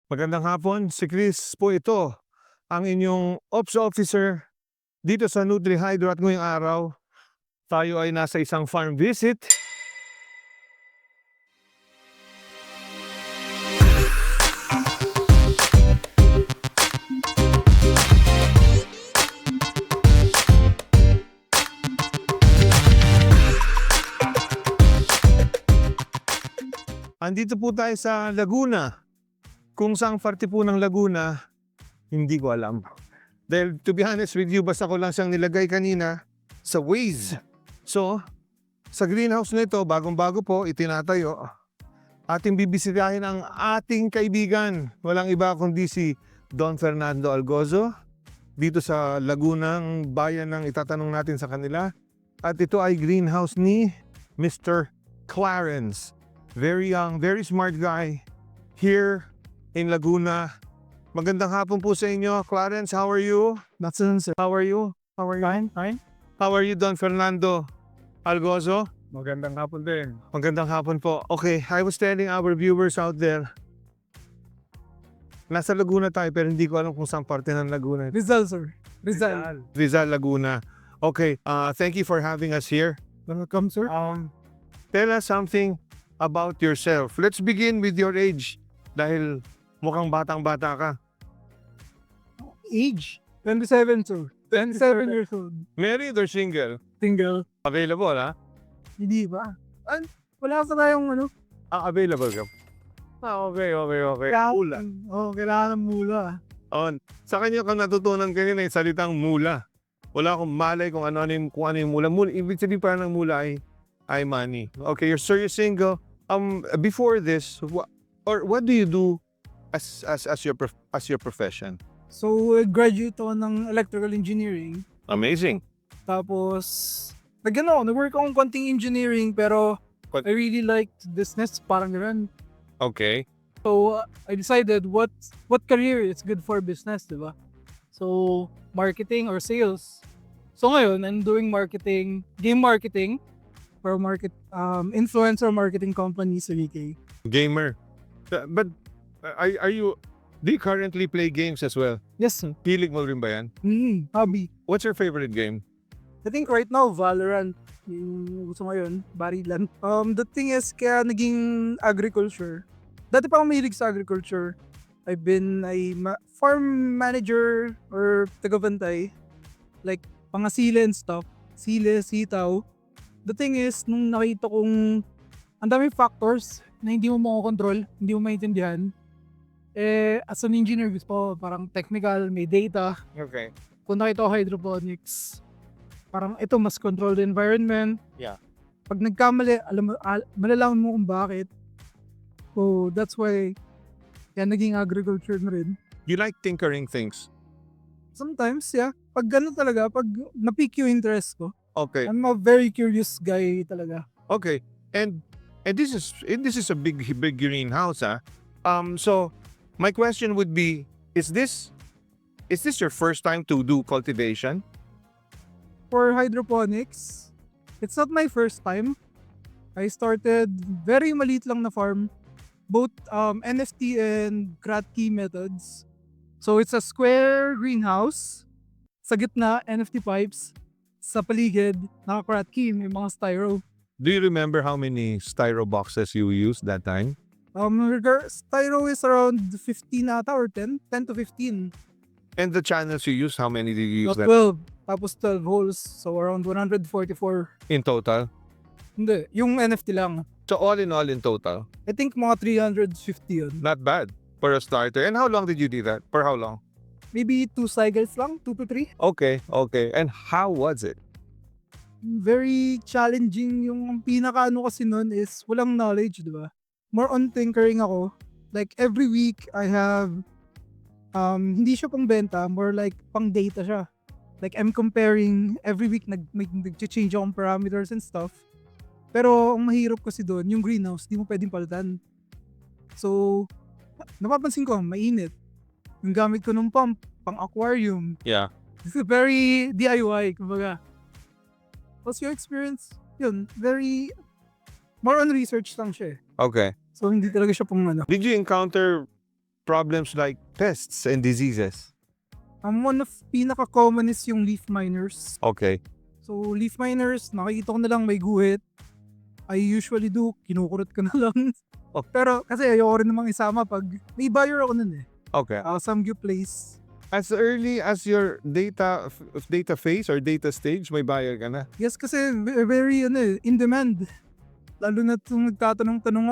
Magandang hapon, si Chris po ito, ang inyong Ops Officer dito sa NutriHydro at ngayong araw, tayo ay nasa isang farm visit. Andito po tayo sa Laguna. Kung saang parte po ng Laguna, hindi ko alam. Dahil to be honest with you, basta ko lang siyang nilagay kanina sa Waze. So, sa greenhouse na ito, bagong-bago po, itinatayo. Ating bibisitahin ang ating kaibigan. Walang iba kundi si Don Fernando Algozo. Dito sa Laguna, ang bayan ng itatanong natin sa kanila. At ito ay greenhouse ni Mr. Clarence. Very young, very smart guy. Here in Laguna. Magandang hapon po sa inyo. Clarence, how are you? That's it, sir. How are you? How are you? Fine. How are you, Don Fernando Algozo? Magandang hapon din. Magandang hapon po. Okay, I was telling our viewers out there, nasa Laguna tayo pero hindi ko alam kung saan parte ng Laguna. Rizal, sir. Rizal. Rizal, Laguna. Okay, thank you for having us here. Welcome, sir. Tell us something about yourself. Let's begin with your age. Dahil mukhang batang-bata ka. Age? 27, sir. 27 years old. Married or single? Single. Available, ha? Hindi ba? Wala sa tayong ano. Available ka. Okay. Mula. Kailangan ng mula. On. Sa kanya kang natutunan kanina yung salitang mula. Wala akong malay kung ano yung mula. Ibig sabihin pa ng mula ay money. Okay, you're single. Before this, what do you do as your profession? So, graduate ako ng electrical engineering. Amazing. Tapos, nag-work akong konting engineering pero I really liked business, parang gano'n. Okay. So, I decided what career is good for business, di ba? So, marketing or sales. So, ngayon, I'm doing marketing, game marketing for influencer marketing company sa UK. Gamer. But do you currently play games as well? Yes, sir. Hilig mo rin ba yan? Hobby. What's your favorite game? I think right now, Valorant. Yung gusto ngayon, Barilan. The thing is, kaya naging agriculture. Dati pa ako mahilig sa agriculture. I've been a farm manager or taga-bantay. Like, pangasile and stuff. Sile, sitaw. The thing is, nung nakita kong ang daming factors na hindi mo makokontrol, hindi mo maintindihan. As an engineer, gusto ko parang technical, may data. Okay. Kung nakita ko hydroponics, parang ito mas controlled environment. Yeah. Pag nagkamali, malalaman mo kung bakit. So, that's why kaya naging agriculture na rin. You like tinkering things? Sometimes, yeah. Pag gano'n talaga, pag na-pique yung interest ko. Okay. I'm a very curious guy talaga. Okay. And this is a big greenhouse, ah. So my question would be, is this your first time to do cultivation? For hydroponics, it's not my first time. I started very maliit lang na farm. Both NFT and Kratky methods. So it's a square greenhouse. Sa gitna, NFT pipes. Sa paligid, naka-Kratky, may mga styro. Do you remember how many styro boxes you used that time? Styro is around 15 ata or 10 to 15. And the channels you used, how many did you use that 12. Tapos 12 holes. So around 144. in total? Hindi, yung NFT lang. So all in total, I think mga 350 yun. not bad for a starter. And how long did you do that? For how long? Maybe 2 cycles lang, 2 to 3. Okay. And how was it? Very challenging. Yung pinaka-ano kasi nun is walang knowledge, di ba? More on tinkering ako. Like every week, I have, hindi siya pang benta, more like pang data siya. Like I'm comparing, every week nag-change akong parameters and stuff. Pero ang mahirap kasi doon, yung greenhouse, di mo pwedeng palitan. So, napapansin ko, mainit. Yung gamit ko ng pump, pang aquarium. Yeah. It's very DIY, kumbaga. What's your experience? Yun, very, more on research lang siya eh. Okay. So, hindi talaga siya pang ano. Did you encounter problems like pests and diseases? One of pinaka-common is yung leaf miners. Okay. So, leaf miners, nakikita ko na lang may guhit. I usually do, kinukurot ko na lang. Oh. Pero kasi ayoko rin namang isama pag may buyer ako nun eh. Okay. Samgyup place. As early as your data phase or data stage, may buyer ka na. Yes, kasi very in demand. Lalo na kung nagtatanong-tanong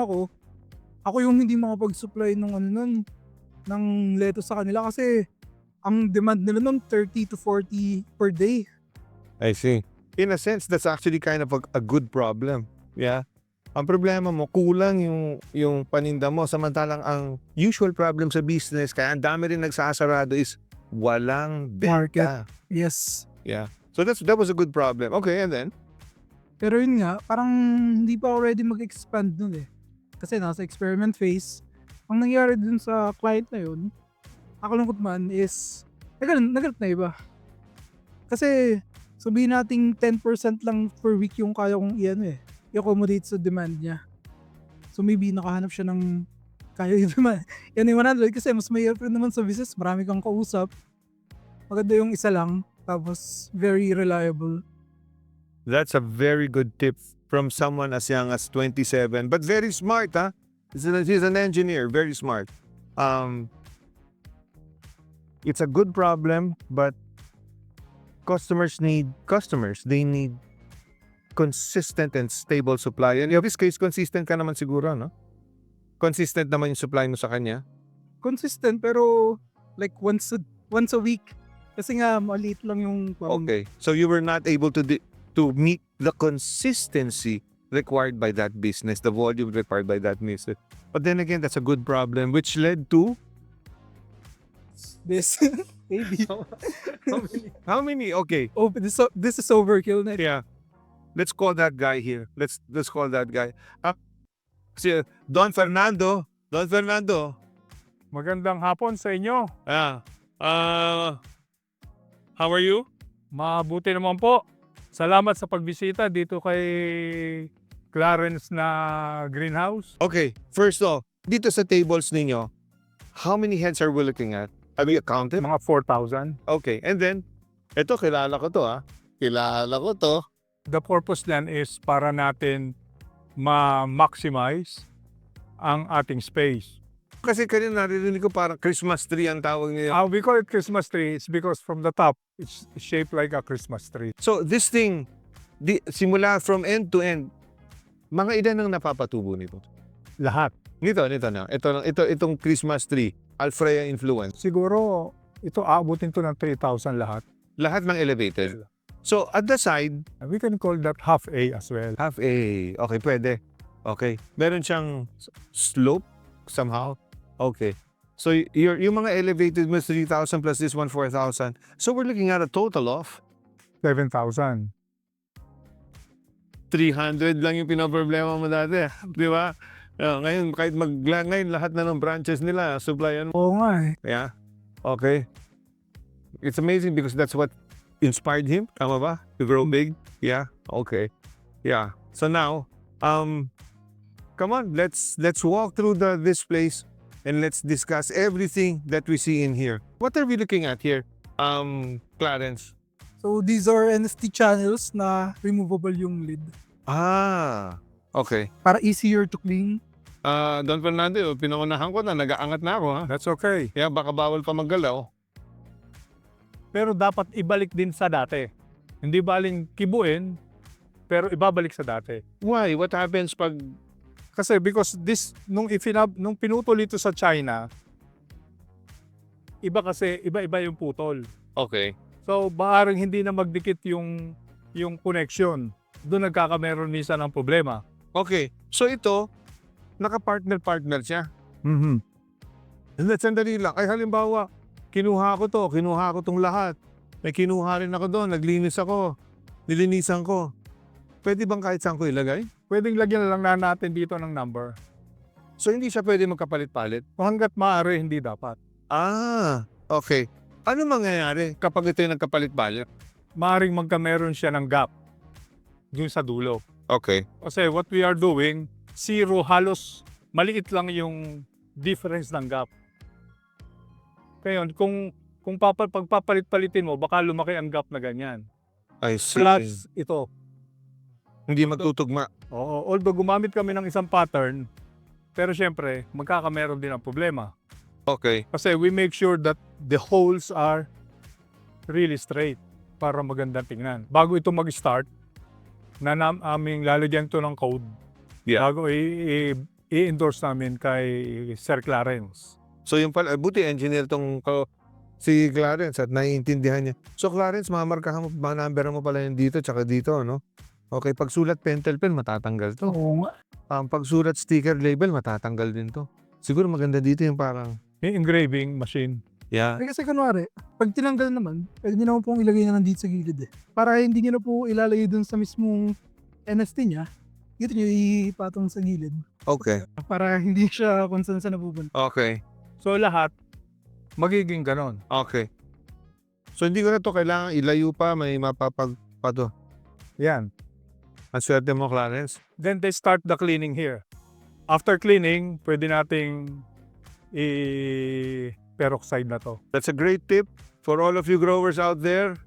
ako yung hindi makapag-supply ng lettuce sa kanila kasi ang demand nila nun 30 to 40 per day. I see. In a sense, that's actually kind of a good problem. Yeah. Ang problema mo, kulang yung paninda mo. Samantalang ang usual problem sa business, kaya ang dami rin nagsasarado is walang benta. Yes. Yeah. So that was a good problem. Okay, and then? Pero yun nga, parang hindi pa ako ready mag-expand nun eh. Kasi nasa experiment phase. Ang nangyari dun sa client na yun, nakalungkot man is, nagalit na iba. Kasi sabihin nating 10% lang per week yung kaya kong i-accommodate sa demand niya. So maybe nakahanap siya ng kaya yung demand. Yan yung 100 kasi mas mahirap rin naman sa business. Marami kang kausap. Maganda yung isa lang. Tapos very reliable. That's a very good tip from someone as young as 27, but very smart, huh? He's an engineer, very smart. It's a good problem, but customers need customers. They need consistent and stable supply. And in this case, consistent ka naman siguro, no? Consistent naman yung supply mo sa kanya. Consistent pero like once a week. Kasi nga maliit lang yung Okay. So you were not able to meet the consistency required by that business, the volume required by that business. But then again, that's a good problem, which led to this. Maybe. how many? Okay. Oh, this is overkill na. Yeah. Let's call that guy here. Let's call that guy. Si Don Fernando. Don Fernando. Magandang hapon sa inyo. How are you? Mabuti naman po. Salamat sa pagbisita dito kay Clarence na greenhouse. Okay. First off, dito sa tables ninyo, how many heads are we looking at? Have you counted? Mga 4,000. Okay. And then, ito, kilala ko to, Kilala ko to. The purpose then is para natin ma-maximize ang ating space. Kasi kanina narinig ko parang Christmas tree ang tawag niya. We call it Christmas tree. It's because from the top, it's shaped like a Christmas tree. So this thing, simula from end to end, mga ilan ang napapatubo nito? Lahat. Nito na. Itong Christmas tree, Alfrea influence. Siguro, ito aabutin to ng 3,000 lahat. Lahat ng elevated. So at the side, We can call that half A as well. half A. Okay, pwede. Okay. Meron siyang slope somehow. Okay. So yung mga elevated mo 3,000 plus this one 4,000. So we're looking at a total of 7,000. 300 lang yung pinoproblema mo dati. Di ba? Ngayon, ngayon lahat na ng branches nila, supplyan mo. Oo nga eh. Yeah. Okay. It's amazing because that's what inspired him. Tama ba? To grow big. Yeah. Okay. Yeah. So now, come on, let's walk through this place and let's discuss everything that we see in here. What are we looking at here, Clarence? So these are NFT channels na removable yung lid. Okay. Para easier to clean. Don Fernando, pinuunahan ko na, nag-aangat na ako, ha? That's okay. Yeah, baka bawal pa maggalaw. Pero dapat ibalik din sa dati. Hindi baling kibuin, pero ibabalik sa dati. Why? What happens pag... Kasi because nung pinutol ito sa China, iba-iba yung putol. Okay. So, maaaring hindi na magdikit yung connection. Doon nagkakameron minsan ng problema. Okay. So ito, naka-partner siya. Mm-hmm. And then, sandali lang. Ay, halimbawa, kinuha ko tong lahat. May kinuha rin ako doon, naglinis ako, nilinisan ko. Pwede bang kahit saan ko ilagay? Pwedeng lagyan na lang natin dito ng number. So hindi siya pwede magkapalit-palit? Kung hanggat maaari, hindi dapat. Okay. Ano mangyayari kapag ito yung nagkapalit-palit? Maaaring magkameron siya ng gap dun sa dulo. Okay. Kasi what we are doing, zero, halos maliit lang yung difference ng gap. Ngayon, kung pagpapalit-palitin mo, baka lumaki ang gap na ganyan. I see. Plus, ito. Hindi magtutugma. Oo, although gumamit kami ng isang pattern, pero syempre, magkakameron din ang problema. Okay. Kasi we make sure that the holes are really straight para magandang tingnan. Bago ito mag-start, aming lalagyan ito ng code. Yeah. Bago i-endorse namin kay Sir Clarence. So yung pala, buti engineer tong si Clarence at naiintindihan niya. So Clarence, mamarkahan mo, number mo pala yung dito tsaka dito, no? Okay, pagsulat pentel pen, matatanggal to. Oo nga. Pagsulat sticker label, matatanggal din to. Siguro maganda dito yung parang, Yung engraving machine. yeah. Kasi kunwari, pag tinanggal naman, pwede nyo naman pong ilagay na nandito sa gilid eh. Para hindi nyo na po ilalagay dun sa mismong NST niya, dito nyo ipatong sa gilid. Okay. Para hindi siya kung saan saan napupunta. Okay. So lahat, magiging ganon. Okay. So hindi ko na to kailangan ilayo pa, may mapapagpato. Yan. Ang swerte mo, Clarence. Then they start the cleaning here. After cleaning, pwede nating i-peroxide na to. That's a great tip for all of you growers out there.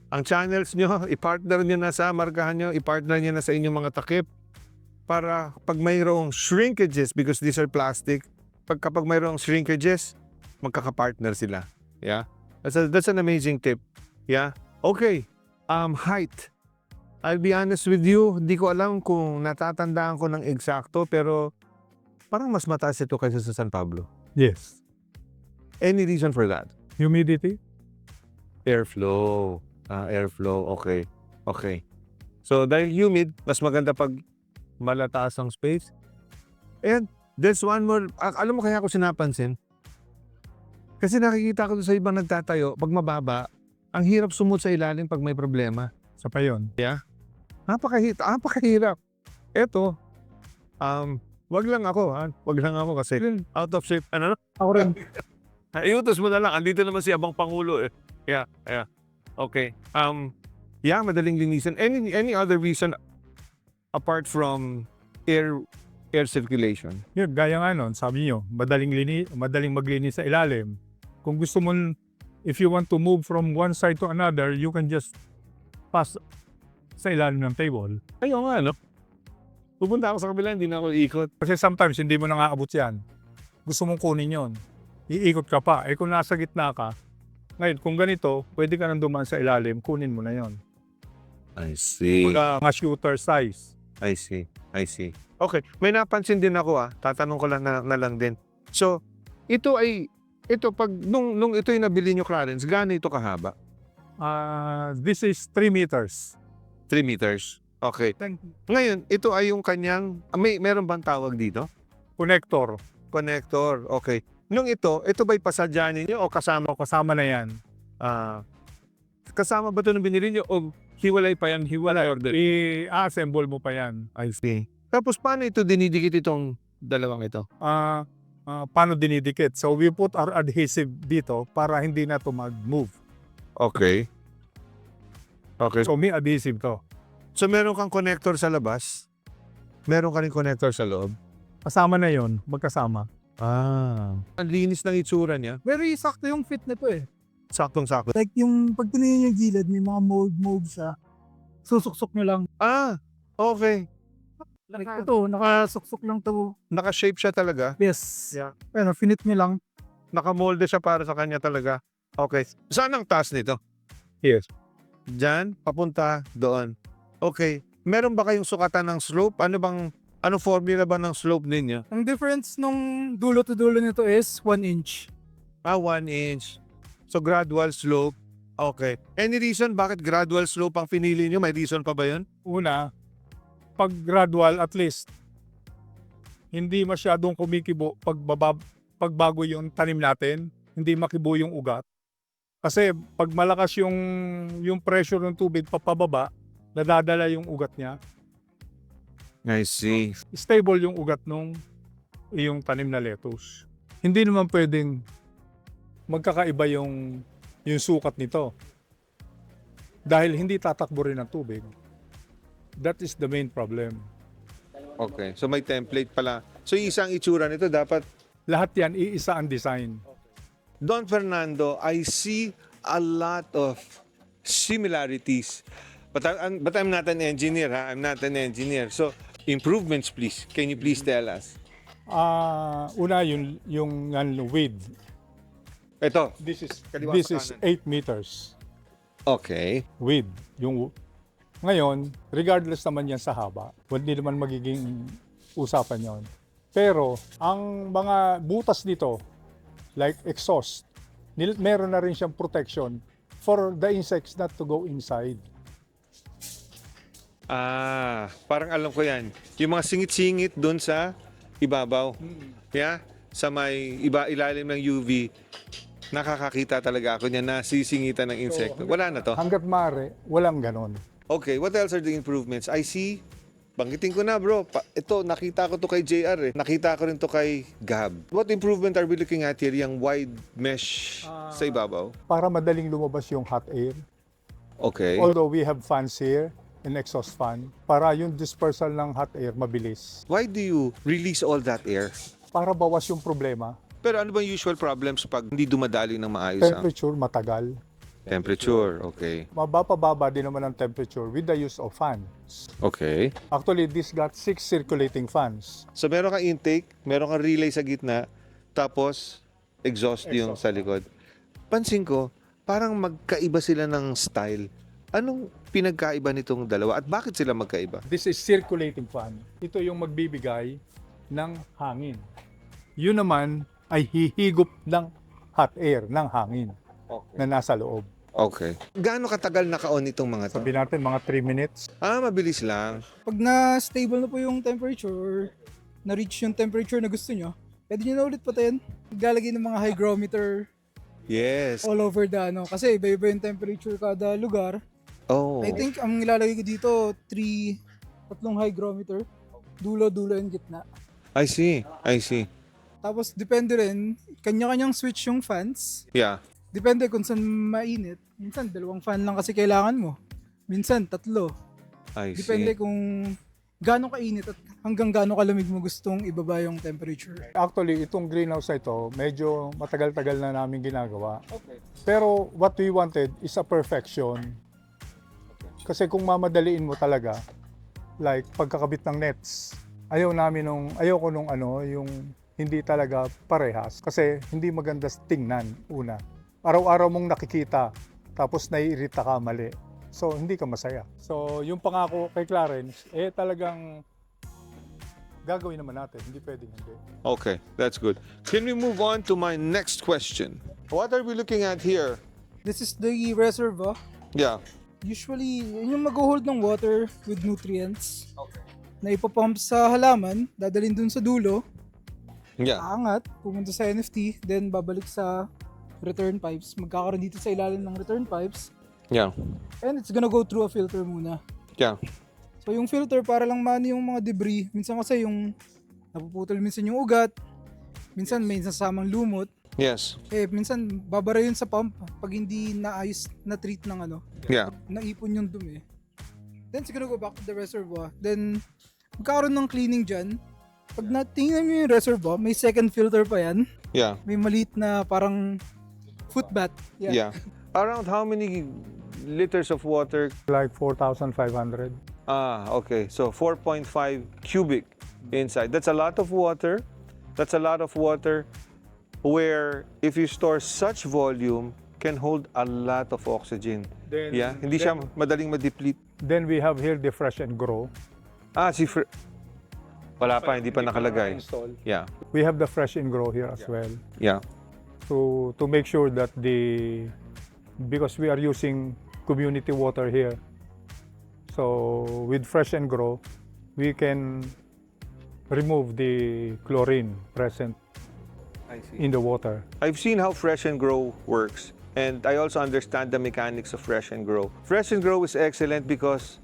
Ang channels nyo, i-partner nyo na sa markahan nyo, i-partner nyo na sa inyong mga takip para pag mayroong shrinkages, because these are plastic, kapag mayroong shrinkages, magkaka-partner sila. Yeah? That's an amazing tip. Yeah? Okay. Height. I'll be honest with you, hindi ko alam kung natatandaan ko ng eksakto, pero parang mas mataas ito kaysa sa San Pablo. Yes. Any reason for that? Humidity? Airflow. Airflow. Okay. Okay. So, dahil humid, mas maganda pag malataas ang space. And there's one more. Alam mo kaya ako sinapansin? Kasi nakikita ko sa ibang nagtatayo, pag mababa, ang hirap sumut sa ilalim pag may problema. Sa pa yun. Napakahirap. Ito, wag lang ako, ha? Wag lang ako kasi out of shape. Ano? Ako rin. Iutos mo na lang. Andito naman si Abang Pangulo eh. Yeah. Okay. Yeah, madaling linisan. Any other reason apart from air circulation? Yun, gaya nga nun, sabi nyo, madaling maglinis sa ilalim. Kung gusto mo, if you want to move from one side to another, you can just pass sa ilalim ng table. Ayun nga, no? Pupunta ako sa kabila, hindi na ako iikot. Kasi sometimes hindi mo nang-aabot yan. Gusto mong kunin yon, iikot ka pa. Eh kung nasa gitna ka, ngayon kung ganito, pwede ka nang dumaan sa ilalim, kunin mo na yon. I see. Mga shooter size. I see. Okay, may napansin din ako tatanong ko lang na lang din. So, ito pag nung ito yung nabili nyo, Clarence, gaano ito kahaba? This is 3 meters. 3 meters. Okay. Thank you. Ngayon, ito ay yung kanyang, meron bang tawag dito? Connector. Connector. Okay. Nung ito ba'y pasadya ninyo o kasama? Kasama na yan. Kasama ba ito nung binili nyo o hiwalay pa yan? Hiwalay order? I-assemble mo pa yan. I see. Tapos paano ito dinidikit itong dalawang ito? Paano dinidikit? So we put our adhesive dito para hindi na to mag-move. Okay. Okay. So may adhesive to. So meron kang connector sa labas? Meron ka rin connector sa loob? Kasama na yon, magkasama. Ang linis ng itsura niya. Very sakto yung fit nito eh. Saktong-sakto. Like yung pag tinignan yung gilid, may mga mold siya. Susuksok nyo lang. Okay. Like ito, nakasuksok lang to. Naka-shape siya talaga. Yes. Yeah. Pero finit nyo lang. Nakamolde siya para sa kanya talaga. Okay. Saan ang taas nito? Yes. Diyan, papunta doon. Okay. Meron ba kayong sukatan ng slope? Ano formula ba ng slope ninyo? Ang difference nung dulo to dulo nito is 1 inch. 1 inch. So gradual slope. Okay. Any reason bakit gradual slope ang pinili nyo? May reason pa ba yun? Una, pag gradual at least, hindi masyadong kumikibo pag bago yung tanim natin, hindi makibo yung ugat. Kasi pag malakas yung pressure ng tubig papababa, nadadala yung ugat niya. I see. Stable yung ugat nung iyong tanim na lettuce. Hindi naman pwedeng magkakaiba yung sukat nito. Dahil hindi tatakbo rin ang tubig. That is the main problem. Okay. So may template pala. So isang itsura nito dapat Lahat yan, iisa ang design. Don Fernando, I see a lot of similarities. But I'm not an engineer, ha? I'm not an engineer. So, improvements, please. Can you please tell us? Una yung width. Ito. This is Kaliwa this sa is kanan. 8 meters Okay. width. Ngayon, regardless naman yan sa haba, hindi naman magiging usapan yon. Pero ang mga butas dito, like exhaust, meron na rin siyang protection for the insects not to go inside. Parang alam ko yan. Yung mga singit-singit doon sa ibabaw. Yeah? Sa may ilalim ng UV, nakakakita talaga ako niya na sisingitan ng insekto. Wala na to. Hanggat maaari, walang ganon. Okay, what else are the improvements? I see, banggitin ko na bro, ito nakita ko to kay JR nakita ko rin to kay Gab. What improvement are we looking at here? Yung wide mesh sa ibabaw? Para madaling lumabas yung hot air. Okay. Although we have fans here, an exhaust fan, para yung dispersal ng hot air mabilis. Why do you release all that air? Para bawas yung problema. Pero ano ba yung usual problems pag hindi dumadaloy ng maayos ang Temperature, matagal. temperature? Okay. Mababa din naman ang temperature with the use of fans. Okay. Actually, this got 6 circulating fans. So meron kang intake, meron kang relay sa gitna, tapos exhaust yung sa likod. Pansin ko, parang magkaiba sila ng style. Anong pinagkaiba nitong dalawa at bakit sila magkaiba? This is circulating fan. Ito yung magbibigay ng hangin. Yun naman ay hihigop ng hot air, ng hangin na nasa loob. Okay. Gaano katagal naka-on itong mga to? Sabi natin mga 3 minutes. Mabilis lang. Pag na-stable na po yung temperature or na-reach yung temperature na gusto nyo, pwede nyo na ulit patayin. Maglalagay ng mga hygrometer Yes. all over the kasi iba-iba yung temperature kada lugar. Oh. I think ang ilalagay ko dito, tatlong hygrometer. Dulo-dulo yung gitna. I see. Tapos depende rin, kanya-kanyang switch yung fans. Yeah. Depende kung saan mainit. Minsan 2 fan lang kasi kailangan mo. Minsan 3. I Depende see. kung gaano kainit at hanggang gaano kalamig mo gustong ibaba yung temperature. Actually, itong greenhouse na ito, medyo matagal-tagal na namin ginagawa. Okay. Pero what we wanted is a perfection. Kasi kung mamadaliin mo talaga, like pagkakabit ng nets, ayaw ko nung yung hindi talaga parehas. Kasi hindi maganda tingnan, una. Araw-araw mong nakikita, tapos naiirita ka mali. So, hindi ka masaya. So, yung pangako kay Clarence, talagang gagawin naman natin. Hindi pwedeng hindi. Okay, that's good. Can we move on to my next question? What are we looking at here? This is the reservoir. Yeah. Usually, yun yung mag-hold ng water with nutrients. Na ipapump sa halaman, dadalhin dun sa dulo, Yeah. aangat, pumunta sa NFT, then babalik sa return pipes. Magkakaroon dito sa ilalim ng return pipes. Yeah. And it's gonna go through a filter muna. Yeah. So yung filter para lang mano yung mga debris. Minsan kasi yung napuputol minsan yung ugat. Minsan may nasasamang lumot. Yes. Minsan babara yun sa pump pag hindi naayos na treat ng Yeah. naipon yung dumi. Then it's gonna go back to the reservoir. Then magkakaroon ng cleaning dyan. Pag natingnan mo yung reservoir, may second filter pa yan. Yeah. May maliit na parang foot bath. Yeah. Around how many liters of water? Like 4,500. Okay. So 4.5 cubic inside. That's a lot of water. That's a lot of water where if you store such volume can hold a lot of oxygen. Yeah. Hindi siya madaling ma-deplete. Then we have here the Fresh and Grow. Wala pa, hindi pa nakalagay. Yeah. We have the Fresh and Grow here as well. Yeah. To make sure that because we are using community water here, so with Fresh and Grow, we can remove the chlorine present I see. in the water. I've seen how Fresh and Grow works, and I also understand the mechanics of Fresh and Grow. Fresh and Grow is excellent because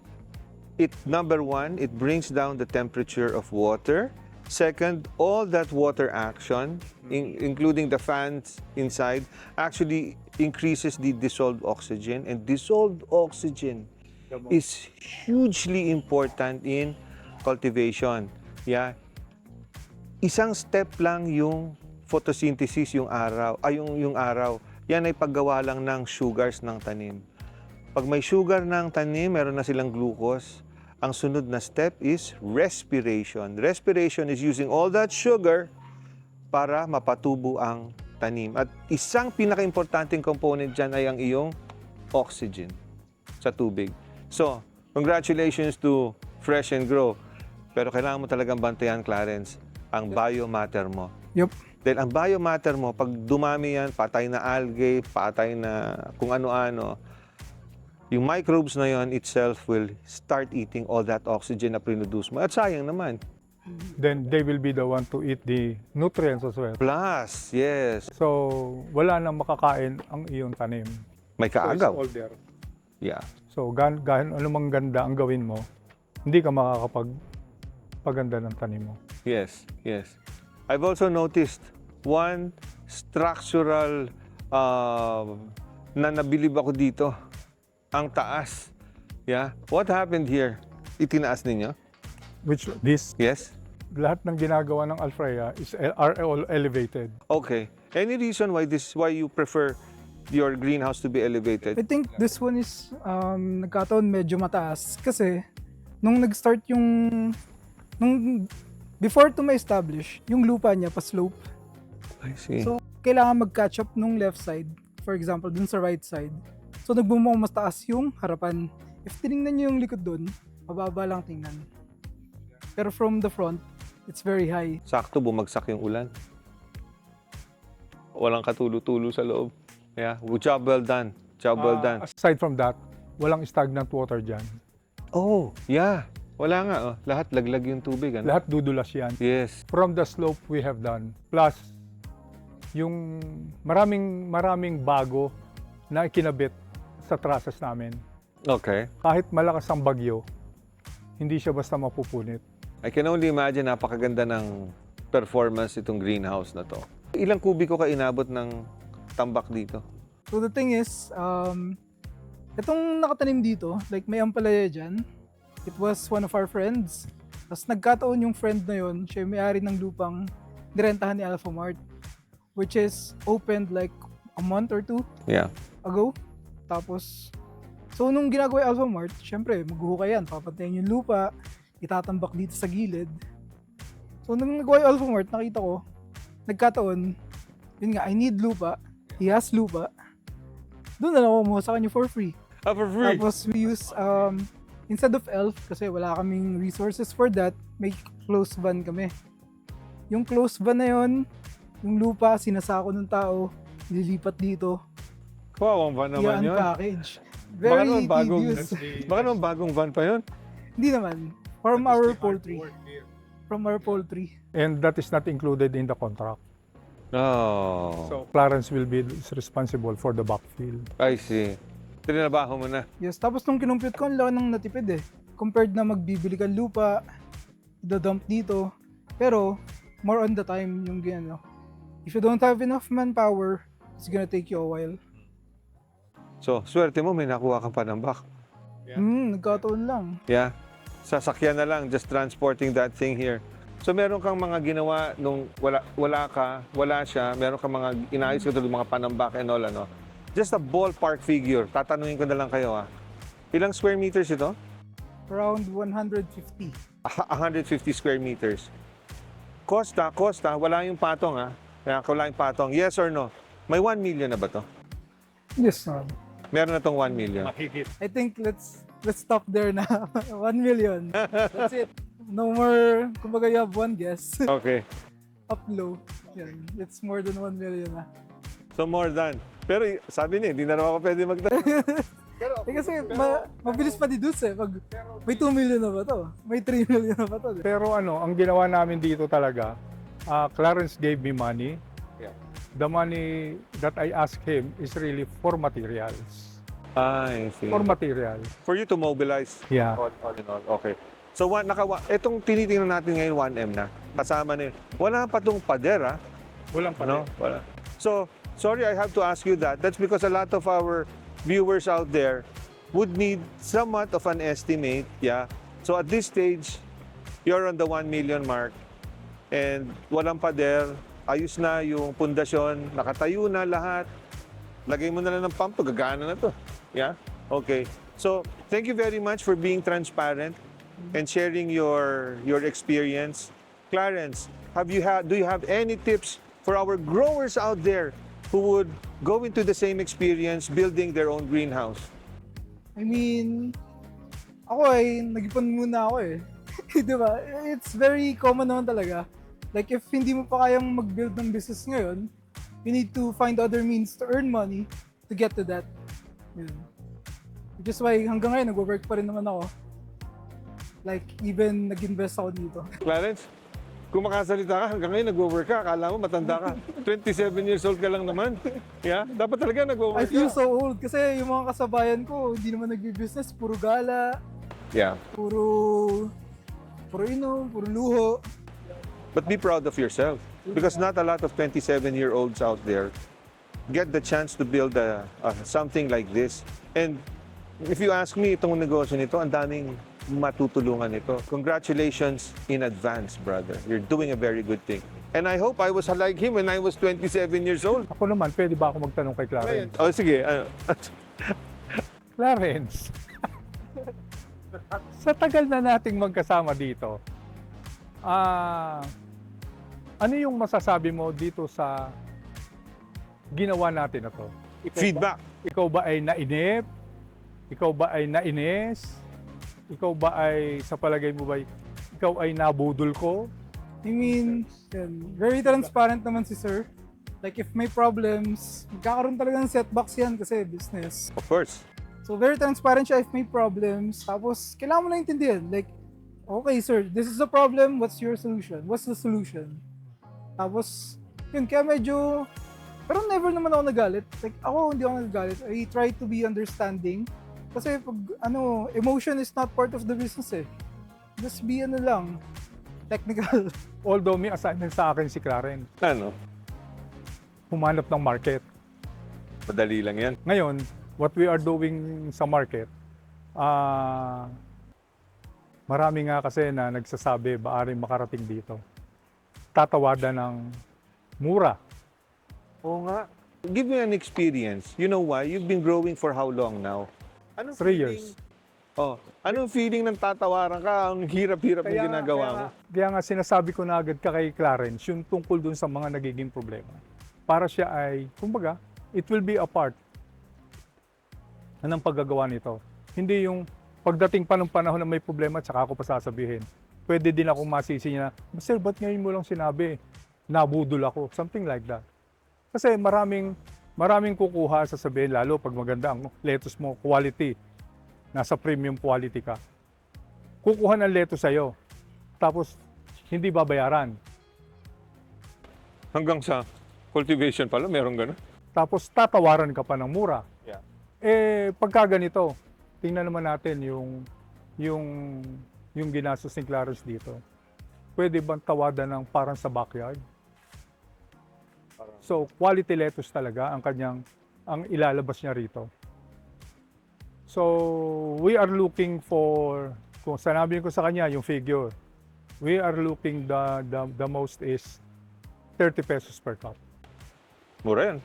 number one, it brings down the temperature of water. Second, all that water action, including the fans inside, actually increases the dissolved oxygen. And dissolved oxygen is hugely important in cultivation. Yeah. Isang step lang yung photosynthesis yung araw, yung araw. Yan ay paggawa lang ng sugars ng tanim. Pag may sugar ng tanim, meron na silang glucose. Ang sunod na step is respiration. Respiration is using all that sugar para mapatubo ang tanim. At isang pinaka-importanting component dyan ay ang iyong oxygen sa tubig. So, congratulations to Fresh and Grow. Pero kailangan mo talagang bantayan, Clarence, ang biomatter mo. Yup. Dahil ang biomatter mo, pag dumami yan, patay na algae, patay na kung ano-ano, yung microbes na yon itself will start eating all that oxygen na produce mo. At sayang naman. Then they will be the one to eat the nutrients as well. Plus, yes, So, wala nang makakain ang iyong tanim. may So, it's kaagaw. all there. Yeah. So, anumang ganda ang gawin mo, hindi ka makakapagpaganda ng tanim mo. Yes, yes. I've also noticed one structural na nabilib ako dito. Ang taas. Yeah. What happened here? Itinaas ninyo? Which this, Yes? lahat ng ginagawa ng Alfrea are all elevated. Okay. Any reason why you prefer your greenhouse to be elevated? I think this one is nagkataon medyo mataas kasi nung nag-start before to ma-establish, yung lupa niya pa-slope. I see. So, kailangan mag-catch up nung left side. For example, dun sa right side. So, nagbumukong mas taas yung harapan. If tinignan nyo yung likod dun, mababa lang tingnan. Pero from the front, it's very high. Sakto, bumagsak yung ulan. Walang katulo-tulo sa loob. Yeah. Job well done. Job well done. Aside from that, walang stagnant water dyan. Oh, yeah. Wala nga. Oh. Lahat laglag yung tubig. Ano? Lahat dudulas yan. Yes. From the slope we have done. Plus, yung maraming bago na ikinabit sa trusses namin. Okay. Kahit malakas ang bagyo, hindi siya basta mapupunit. I can only imagine napakaganda ng performance itong greenhouse na to. Ilang kubiko ka inabot ng tambak dito? So, the thing is, itong nakatanim dito, like may ampalaya dyan, it was one of our friends. Tapos nagkataon yung friend na yun, siya yung may-ari ng lupang nirentahan ni Alpha Mart, which is opened like a month or 2 Yeah. ago. Tapos, so nung ginagawa yung Alpha Mart, syempre, maghuhukay yan, papantayin yung lupa, itatambak dito sa gilid. So nung nagawa yung Alpha Mart, nakita ko, nagkataon, yun nga, I need lupa, he has lupa, doon na lang ako kumuha sa kanya for free. For free? Tapos we use, instead of elf, kasi wala kaming resources for that, may close van kami. Yung close van na yun, yung lupa, sinasako ng tao, nililipat dito, Wow, ang van naman yun. i-unpackage. Baka Very naman tedious. Baka naman bagong van pa yun. Hindi naman. From our poultry. From our poultry. And that is not included in the contract. Oh, So, Clarence will be responsible for the backfill. I see. Trinabaho mo na. Yes, tapos nung kinumpute ko, ang laki ng natipid eh. Compared na magbibili ka lupa, idadump dito. Pero, more on the time yung gano. If you don't have enough manpower, it's gonna take you a while. So, swerte mo, may nakuha kang panambak. Nagkataon lang. Yeah. Sasakyan na lang, just transporting that thing here. So, meron kang mga ginawa nung wala siya, meron kang mga inaayos ko tulad mga panambak and all, ano. Just a ballpark figure. Tatanungin ko na lang kayo, Ilang square meters ito? Around 150. 150 square meters. Costa, wala yung patong, Kaya wala yung patong. Yes or no? May 1 million na ba to? Yes, ma'am. Meron na tong 1 million. I think let's stop there na. 1 million. That's it. No more, kumbaga you have one guess. Okay. Up low. Yan. It's more than 1 million na. So more than. Pero sabi niya, hindi na naman ako pwede magdala. Kasi mabilis pa deduce eh. Pag may 2 million na ba to? May 3 million na ba to? Pero ang ginawa namin dito talaga, Clarence gave me money. Yeah. The money that I asked him is really for materials. I see. For materials. For you to mobilize. Yeah. All in all. Okay. So, itong tinitingnan natin ngayon, 1M na. Kasama na yun. Wala pa itong pader, Walang pa. No? Wala. So, sorry, I have to ask you that. That's because a lot of our viewers out there would need somewhat of an estimate. Yeah. So, at this stage, you're on the 1 million mark. And walang pader. ayos na yung pundasyon, nakatayo na lahat. Lagay mo na lang ng pump, gagana na to. Yeah? Okay. So, thank you very much for being transparent and sharing your experience. Clarence, do you have any tips for our growers out there who would go into the same experience building their own greenhouse? I mean, ako ay nag-ipon muna ako eh. Di ba? It's very common naman talaga. Like if hindi mo pa kayang mag-build ng business ngayon, you need to find other means to earn money to get to that. Yun. Which is why hanggang ngayon nag-work pa rin naman ako. Like even nag-invest ako dito. Clarence, kung makasalita ka, hanggang ngayon nag-work ka, akala mo matanda ka. 27 years old ka lang naman. Yeah? Dapat talaga nag-work I feel ka. so old kasi yung mga kasabayan ko, hindi naman nag-business, puro gala, Yeah. puro inom, puro luho. But be proud of yourself. Because not a lot of 27-year-olds out there get the chance to build something like this. And if you ask me, itong negosyo nito, ang daming matutulungan nito. Congratulations in advance, brother. You're doing a very good thing. And I hope I was like him when I was 27 years old. Ako naman, pwede ba ako magtanong kay Clarence? Oh, sige. Clarence, sa tagal na nating magkasama dito, ano yung masasabi mo dito sa ginawa natin na to? Feedback. Ikaw ba ay nainip? Ikaw ba ay nainis? Ikaw ba ay, sa palagay mo ba, ikaw ay nabudol ko? I mean, yun, very transparent naman si sir. Like if may problems, magkakaroon talaga ng setbacks yan kasi business. Of course. So very transparent siya if may problems. Tapos kailangan mo na intindihan. Like, okay sir, this is the problem, what's your solution? What's the solution? Tapos, yun, kaya medyo, pero never naman ako nagalit. Like, ako hindi ako nagagalit. I try to be understanding. Kasi pag, emotion is not part of the business eh. Just be lang, technical. Although may assignment sa akin si Clarence, Ano? humanap ng market. Madali lang yan. Ngayon, what we are doing sa market, marami nga kasi na nagsasabi, baaring makarating dito. Tatawadan ng mura. Oo nga. Give me an experience. You know why? You've been growing for how long now? Anong 3 years. Oh, anong feeling ng tatawaran ka? Ang hirap-hirap ng ginagawa mo. Kaya nga sinasabi ko na agad ka kay Clarence, yung tungkol dun sa mga nagiging problema. Para siya ay, kumbaga, it will be a part ng paggagawa nito. Hindi yung pagdating pa ng panahon na may problema, tsaka ako pa sasabihin. Pwede din ako masisi niya, Sir, ba't ngayon mo lang sinabi? Nabudol ako. Something like that. Kasi maraming kukuha sasabihin, lalo pag maganda ang lettuce mo, quality. Nasa premium quality ka. Kukuha ng lettuce sa'yo. Tapos, hindi babayaran. Hanggang sa cultivation pala, meron gano'n. Tapos, tatawaran ka pa ng mura. Yeah. Pagka ganito, tingnan naman natin yung ginastos ni Clarence dito. Pwede bang tawadan ng parang sa backyard? So, quality lettuce talaga ang ilalabas niya rito. So, we are looking for, kung sanabi ko sa kanya yung figure, we are looking the most is 30 pesos per cup. Mura yan.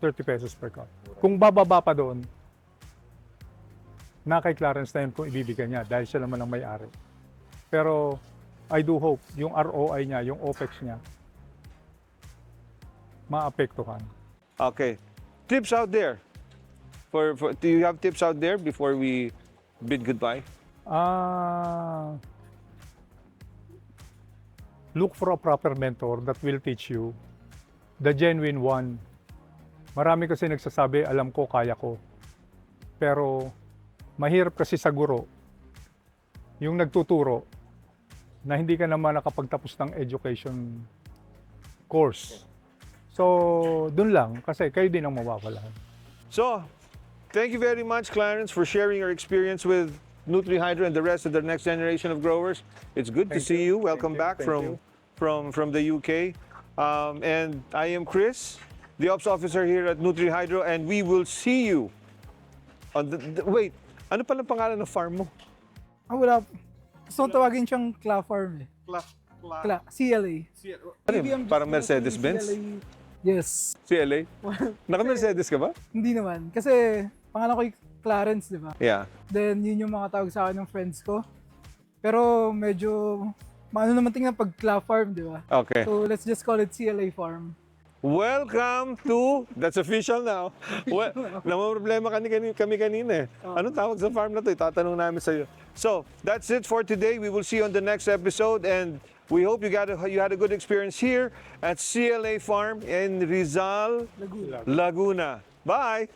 30 pesos per cup. Kung bababa pa doon, na kay Clarence na yun kung ibibigay niya dahil siya naman ang may-ari. Pero I do hope yung ROI niya, yung OPEX niya, maapektuhan. Okay. Tips out there. Do you have tips out there before we bid goodbye? Look for a proper mentor that will teach you, the genuine one. Marami kasi nagsasabi, alam ko, kaya ko. Pero mahirap kasi sa guro, yung nagtuturo, na hindi ka naman nakapagtapos ng education course. So, dun lang, kasi kayo din ang mawawalan. So, thank you very much, Clarence, for sharing your experience with NutriHydro and the rest of the next generation of growers. It's good to see you. Welcome back from the UK. And I am Chris, the Ops Officer here at NutriHydro, and we will see you on wait, ano palang pangalan ng farm mo? Wala. Gusto kong tawagin siyang Cla Farm eh. CLA. Ano yun? Parang Mercedes-Benz? CLA. Yes. CLA? Naka-Mercedes ka ba? Hindi naman. Kasi pangalan ko yung Clarence, di ba? Yeah. Then, yun yung mga tawag sa akin ng friends ko. Pero medyo, maano naman tingnan pag Cla Farm, di ba? Okay. So, let's just call it CLA Farm. Welcome to, that's official now. Well, problema kami kanina eh. Anong tawag sa farm na to? Itatanong namin sa'yo. So, that's it for today. We will see you on the next episode and we hope you had a good experience here at CLA Farm in Rizal, Laguna. Laguna. Bye!